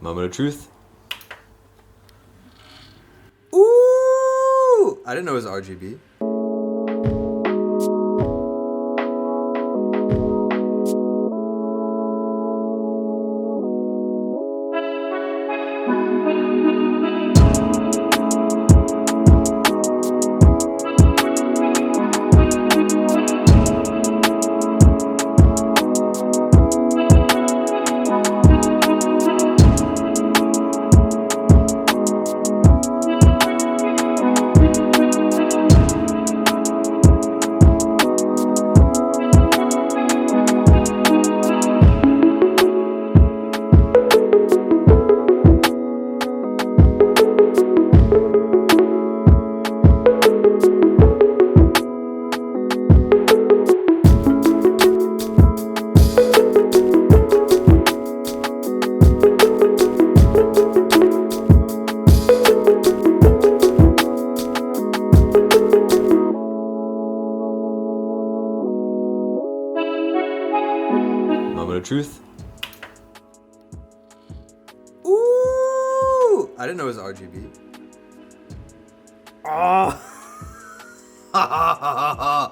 Moment of truth. Ooh! I didn't know it was RGB. Moment of truth. Ooh! I didn't know it was RGB. Oh! Ha ha ha ha ha!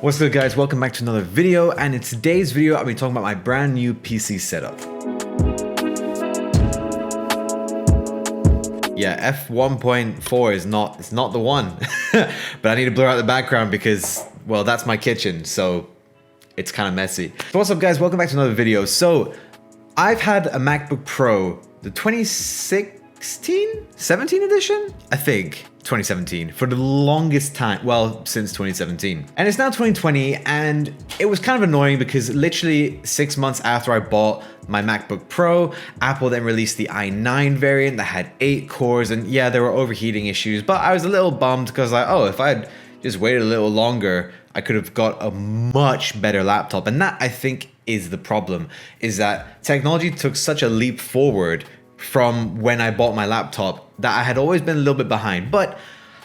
What's good, guys? Welcome back to another video, and in today's video I'll be talking about my brand new PC setup. Yeah, f1.4 is not the one. But I need to blur out the background because, well, that's my kitchen, so it's kind of messy. So what's up, guys? Welcome back to another video. So I've had a MacBook Pro, the 17 edition, I think. 2017 for the longest time, well, since 2017, and it's now 2020, and it was kind of annoying because literally 6 months after I bought my MacBook Pro, Apple then released the i9 variant that had 8 cores, and yeah, there were overheating issues, but I was a little bummed because like, oh, if I had just waited a little longer, I could have got a much better laptop. And that, I think, is the problem, is that technology took such a leap forward from when I bought my laptop that I had always been a little bit behind, but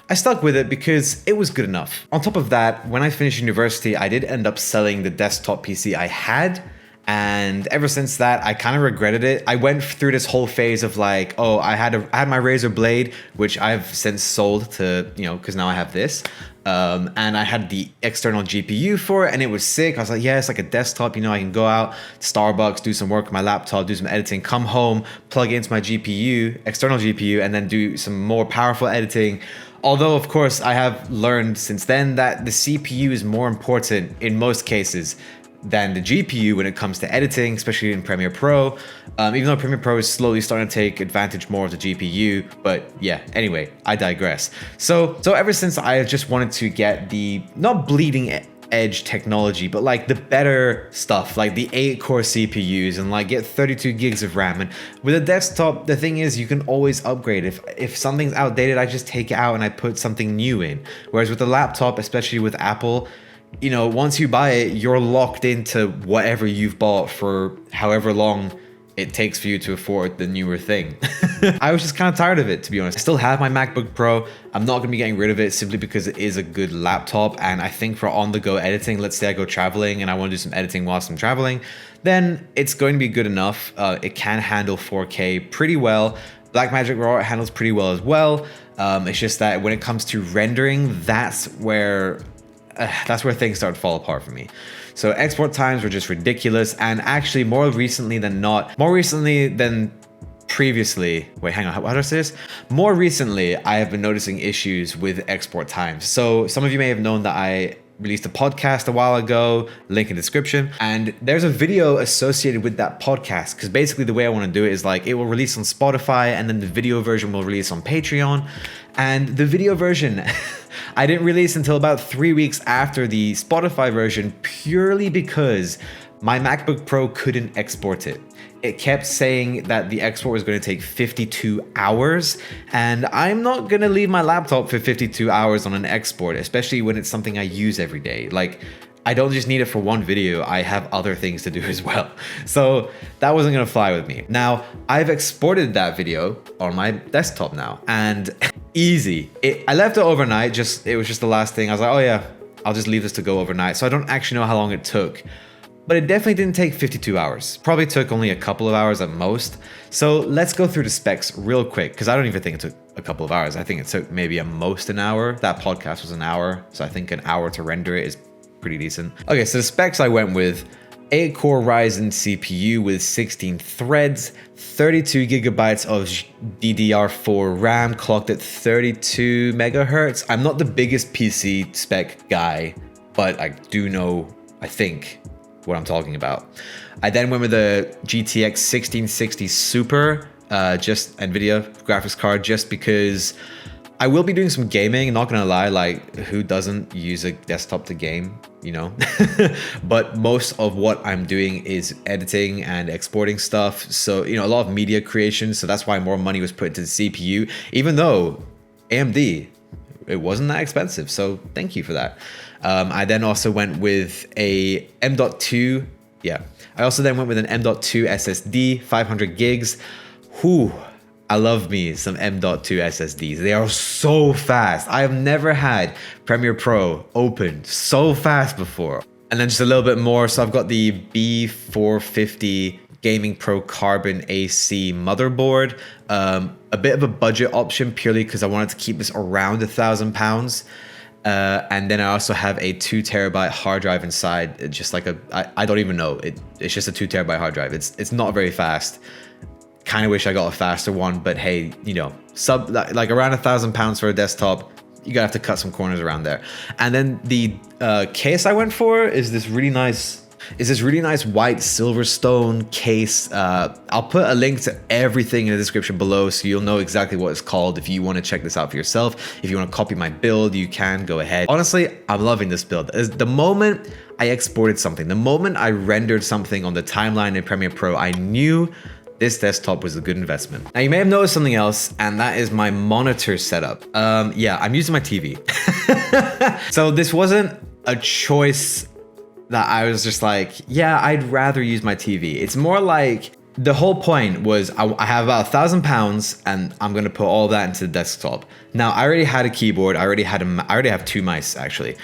I stuck with it because it was good enough. On top of that, when I finished university, I did end up selling the desktop PC I had, and ever since that, I kind of regretted it. I went through this whole phase of like, oh, I had my Razer Blade, which I've since sold to, you know, because now I have this. And I had the external GPU for it, and it was sick. I was like, yeah, it's like a desktop, you know, I can go out to Starbucks, do some work on my laptop, do some editing, come home, plug it into my GPU, external GPU, and then do some more powerful editing. Although, of course, I have learned since then that the CPU is more important in most cases than the GPU when it comes to editing, especially in Premiere Pro, even though Premiere Pro is slowly starting to take advantage more of the GPU. But yeah, anyway, I digress. So ever since, I have just wanted to get the not bleeding edge technology, but like the better stuff, like the 8-core CPUs, and like get 32 gigs of RAM. And with a desktop, the thing is you can always upgrade. If something's outdated, I just take it out and I put something new in. Whereas with a laptop, especially with Apple, you know, once you buy it, you're locked into whatever you've bought for however long it takes for you to afford the newer thing. I was just kind of tired of it, to be honest. I still have my MacBook Pro. I'm not gonna be getting rid of it simply because it is a good laptop. And I think for on-the-go editing, let's say I go traveling and I wanna do some editing whilst I'm traveling, then it's going to be good enough. It can handle 4K pretty well. Blackmagic Raw handles pretty well as well. It's just that when it comes to rendering, that's where things start to fall apart for me. So export times were just ridiculous, and actually more recently than previously, wait, hang on, how do I say this? More recently, I have been noticing issues with export times. So some of you may have known that I released a podcast a while ago, link in the description, and there's a video associated with that podcast, because basically the way I want to do it is like it will release on Spotify and then the video version will release on Patreon. And the video version I didn't release until about 3 weeks after the Spotify version, purely because my MacBook Pro couldn't export it. It kept saying that the export was going to take 52 hours, and I'm not going to leave my laptop for 52 hours on an export, especially when it's something I use every day. Like, I don't just need it for one video, I have other things to do as well. So that wasn't going to fly with me. Now, I've exported that video on my desktop now, and easy. I left it overnight, it was just the last thing. I was like, oh yeah, I'll just leave this to go overnight. So I don't actually know how long it took. But it definitely didn't take 52 hours. Probably took only a couple of hours at most. So let's go through the specs real quick, because I don't even think it took a couple of hours. I think it took maybe at most an hour. That podcast was an hour, so I think an hour to render it is pretty decent. Okay, so the specs I went with: 8-core Ryzen CPU with 16 threads, 32 gigabytes of DDR4 RAM, clocked at 32 megahertz. I'm not the biggest PC spec guy, but I do know, I think, what I'm talking about. I then went with the GTX 1660 Super, just NVIDIA graphics card, just because I will be doing some gaming, not gonna lie, like who doesn't use a desktop to game, you know? But most of what I'm doing is editing and exporting stuff. So, you know, a lot of media creation. So that's why more money was put into the CPU, even though AMD, it wasn't that expensive. So thank you for that. I then also went with a M.2. Yeah. I also then went with an M.2 SSD, 500 gigs. Whew. I love me some M.2 SSDs. They are so fast. I have never had Premiere Pro open so fast before. And then just a little bit more. So I've got the B450 Gaming Pro Carbon AC motherboard. A bit of a budget option purely because I wanted to keep this around £1,000. And then I also have a 2 terabyte hard drive inside. It's just like I don't even know. It's just a 2 terabyte hard drive. It's not very fast. Kind of wish I got a faster one, but hey, you know, like around £1,000 for a desktop, you gotta have to cut some corners around there. And then the case I went for is this really nice white Silverstone case. I'll put a link to everything in the description below so you'll know exactly what it's called if you want to check this out for yourself. If you want to copy my build, you can go ahead. Honestly, I'm loving this build. The moment I exported something, the moment I rendered something on the timeline in Premiere Pro, I knew this desktop was a good investment. Now you may have noticed something else, and that is my monitor setup. Yeah, I'm using my TV. So this wasn't a choice that I was just like, yeah, I'd rather use my TV. It's more like the whole point was I have about £1,000 and I'm gonna put all that into the desktop. Now I already had a keyboard. I already have 2 mice actually.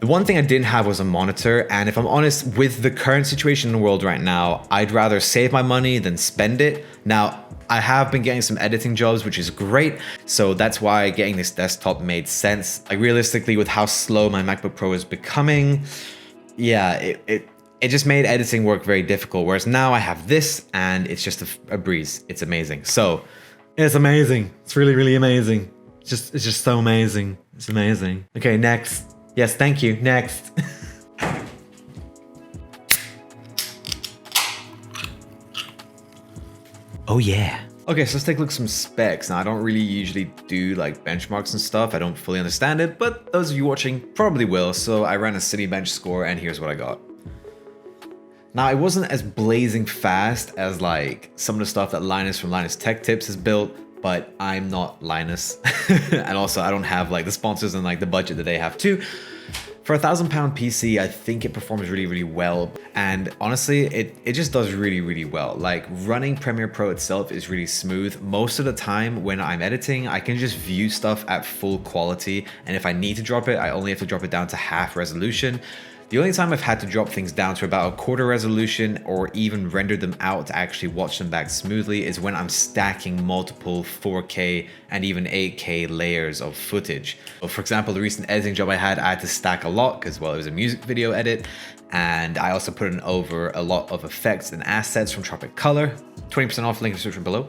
The one thing I didn't have was a monitor, and if I'm honest, with the current situation in the world right now, I'd rather save my money than spend it. Now, I have been getting some editing jobs, which is great, so that's why getting this desktop made sense. Like realistically, with how slow my MacBook Pro is becoming, yeah, it just made editing work very difficult, whereas now I have this, and it's just a breeze. It's amazing. So, it's amazing. It's really, really amazing. It's just so amazing. It's amazing. Okay, next. Yes, thank you. Next. Oh yeah. Okay, so let's take a look at some specs. Now, I don't really usually do like benchmarks and stuff. I don't fully understand it, but those of you watching probably will. So I ran a Cinebench score and here's what I got. Now, it wasn't as blazing fast as like some of the stuff that Linus from Linus Tech Tips has built, but I'm not Linus. And also I don't have like the sponsors and like the budget that they have too. For a £1,000 PC, I think it performs really, really well. And honestly, it just does really, really well. Like running Premiere Pro itself is really smooth. Most of the time when I'm editing, I can just view stuff at full quality. And if I need to drop it, I only have to drop it down to half resolution. The only time I've had to drop things down to about a quarter resolution or even render them out to actually watch them back smoothly is when I'm stacking multiple 4K and even 8K layers of footage. So for example, the recent editing job I had to stack a lot because, well, it was a music video edit. And I also put in over a lot of effects and assets from Tropic Color. 20% off, link in the description below.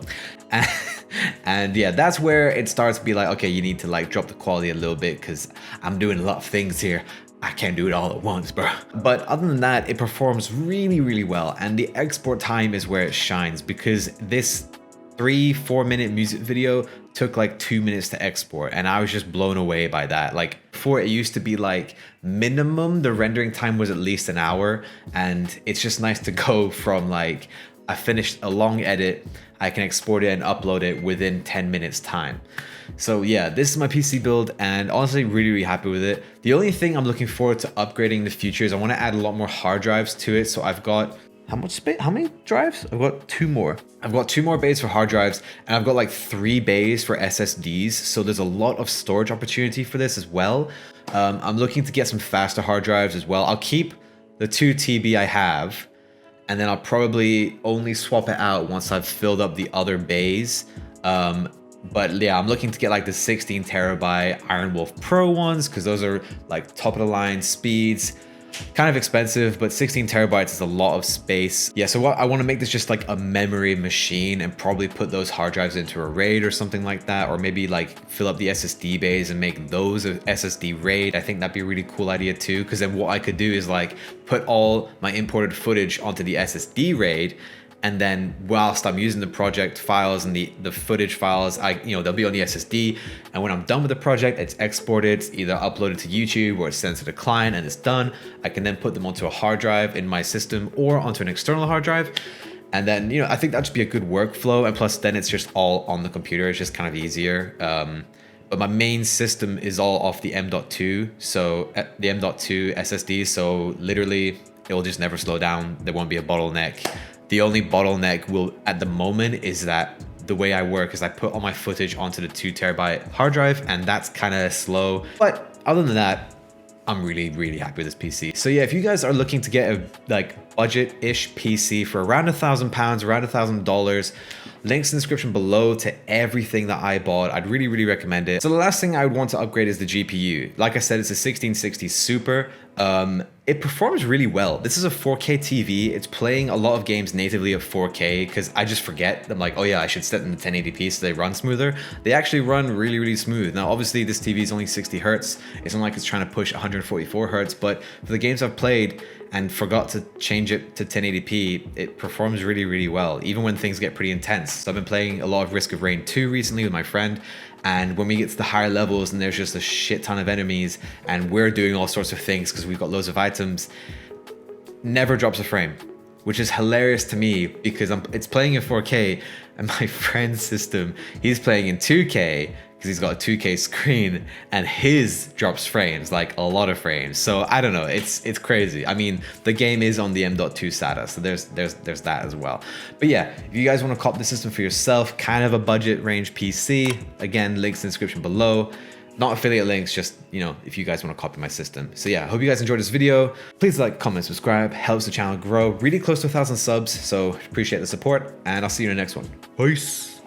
And yeah, that's where it starts to be like, okay, you need to like drop the quality a little bit because I'm doing a lot of things here. I can't do it all at once, bro. But other than that, it performs really, really well. And the export time is where it shines because this 3-4 minute music video took like 2 minutes to export, and I was just blown away by that. Like before, it used to be like minimum the rendering time was at least an hour, and it's just nice to go from like I finished a long edit, I can export it and upload it within 10 minutes time. So yeah, this is my PC build, and honestly really happy with it. The only thing I'm looking forward to upgrading in the future is I want to add a lot more hard drives to it. So I've got how much space? How many drives? I've got 2 more. I've got 2 more bays for hard drives, and I've got like 3 bays for SSDs. So there's a lot of storage opportunity for this as well. I'm looking to get some faster hard drives as well. I'll keep the 2 TB I have, and then I'll probably only swap it out once I've filled up the other bays. But yeah, I'm looking to get like the 16 terabyte Iron Wolf Pro ones because those are like top of the line speeds. Kind of expensive, but 16 terabytes is a lot of space. Yeah, so I want to make this just like a memory machine and probably put those hard drives into a RAID or something like that, or maybe like fill up the SSD bays and make those a SSD RAID. I think that'd be a really cool idea too, because then what I could do is like put all my imported footage onto the SSD RAID, and then whilst I'm using the project files and the footage files, they'll be on the SSD. And when I'm done with the project, it's exported, it's either uploaded to YouTube or it's sent to the client and it's done. I can then put them onto a hard drive in my system or onto an external hard drive. And then, I think that should be a good workflow. And plus then it's just all on the computer. It's just kind of easier. But my main system is all off the M.2. So the M.2 SSD. So literally it will just never slow down. There won't be a bottleneck. The only bottleneck at the moment is that the way I work is I put all my footage onto the 2 terabyte hard drive, and that's kind of slow. But other than that, I'm really happy with this PC. So yeah, if you guys are looking to get a like budget-ish PC for around £1,000, around $1,000, links in the description below to everything that I bought. I'd really recommend it. So the last thing I would want to upgrade is the GPU. Like I said, it's a 1660 Super. It performs really well. This is a 4K TV. It's playing a lot of games natively of 4K because I just forget. I'm like, oh yeah, I should set them to 1080p so they run smoother. They actually run really smooth. Now, obviously this TV is only 60 Hertz. It's not like it's trying to push 144 Hertz, but for the games I've played and forgot to change it to 1080p, it performs really well, even when things get pretty intense. So I've been playing a lot of Risk of Rain 2 recently with my friend, and when we get to the higher levels and there's just a shit ton of enemies and we're doing all sorts of things because we've got loads of items, never drops a frame, which is hilarious to me because it's playing in 4K and my friend's system, he's playing in 2K because he's got a 2K screen and his drops frames, like a lot of frames. So I don't know, it's crazy. I mean, the game is on the M.2 SATA, so there's that as well. But yeah, if you guys want to cop the system for yourself, kind of a budget range PC, again, links in the description below. Not affiliate links, just, if you guys want to copy my system. So yeah, I hope you guys enjoyed this video. Please like, comment, subscribe, helps the channel grow. Really close to 1,000 subs, so appreciate the support, and I'll see you in the next one. Peace.